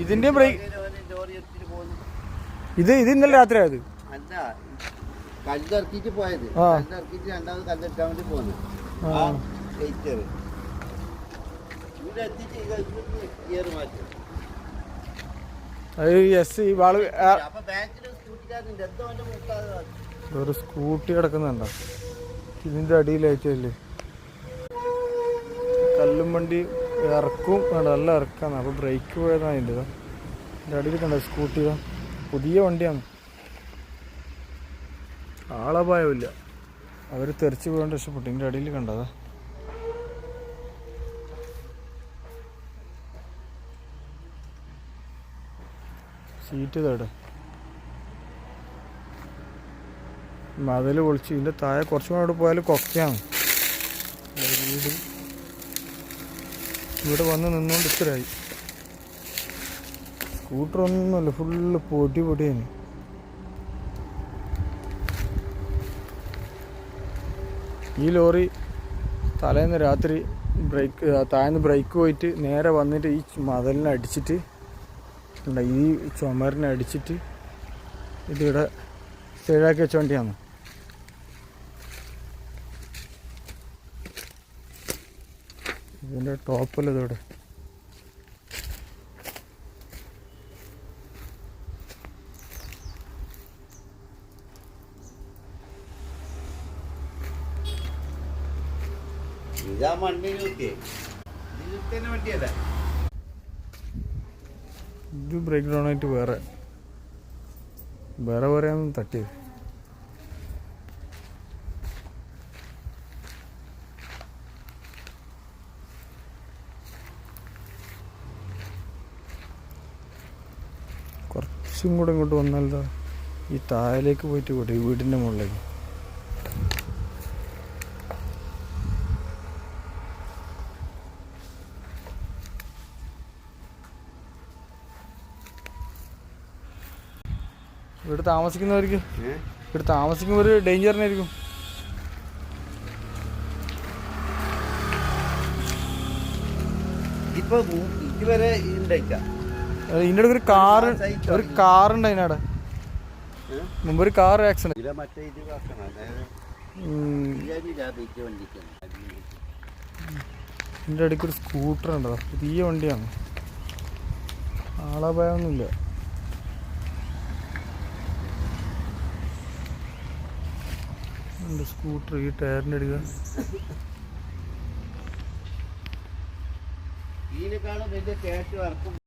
ഇതിന്റെ ബ്രേക്ക് ഇത് ഇന്നലെ രാത്രി ആയത് കല്ലിറക്കിട്ട് പോയത് കല്ലിറക്കിട്ട് രണ്ടാമത് കല്ലെടുക്കാൻ വേണ്ടി പോകുന്നു ഒരു സ്കൂട്ടി കിടക്കുന്നുണ്ടോ ഇതിന്റെ അടിയിലായിട്ടല്ലേ കല്ലും വണ്ടി ഇറക്കും വേണ്ട നല്ല ഇറക്കാന്ന് അപ്പോൾ ബ്രേക്ക് പോയതാണ് അതിൻ്റെ അടിയിൽ കണ്ട സ്കൂട്ടി പുതിയ വണ്ടിയാണ് ആളപായമില്ല അവർ തെറിച്ച് പോകാണ്ട് രക്ഷപ്പെട്ടു ഇതിൻ്റെ അടിയിൽ കണ്ടതാ സീറ്റ് തേടെ മതിൽ പൊളിച്ച് ഇതിൻ്റെ താഴെ കുറച്ചും കൂടെ പോയാൽ കൊക്കയാണ് വീട് ഇവിടെ വന്ന് നിന്നുകൊണ്ട് ഇത്രയായി സ്കൂട്ടറൊന്നുമല്ല ഫുള്ള് പൊടിയാണ് ഈ ലോറി തലേന്ന് രാത്രി താഴ്ന്ന് ബ്രേക്ക് പോയിട്ട് നേരെ വന്നിട്ട് ഈ മതിലിനെ അടിച്ചിട്ട് ഈ ചുമരിനെ അടിച്ചിട്ട് ഇതിവിടെ സൈഡാക്കി വെച്ച വണ്ടിയാണ് ഇതിൻ്റെ ടോപ്പല്ല ഇതോടെ ഇത് ബ്രേക്ക് ഡൗൺ ആയിട്ട് വേറെ തട്ടിയത് കുറച്ചും കൂടെ ഇങ്ങോട്ട് വന്നാൽ ഈ താഴേക്ക് പോയിട്ട് കൂടെ ഈ വീടിൻ്റെ മുകളിലേക്ക് ഇവിടെ താമസിക്കുന്നവർക്ക് ഇവിടെ താമസിക്കുമ്പോൾ ഒരു ഡേഞ്ചറിനായിരിക്കും ഇതുവരെ ഇതിൻ്റെ ഒരു കാറുണ്ട് അതിനവിടെ മുമ്പ് ഒരു കാർ ആക്സിഡന്റ് ഇതിൻ്റെ ഇടയ്ക്ക് ഒരു സ്കൂട്ടർ ഉണ്ടോ പുതിയ വണ്ടിയാണ് ആളപായമൊന്നുമില്ല സ്കൂട്ടർ ഈ ടയറിൻ്റെ അടിക്കുക ഇതിനേക്കാളും വലിയ ടേസ്റ്റ് വർക്കും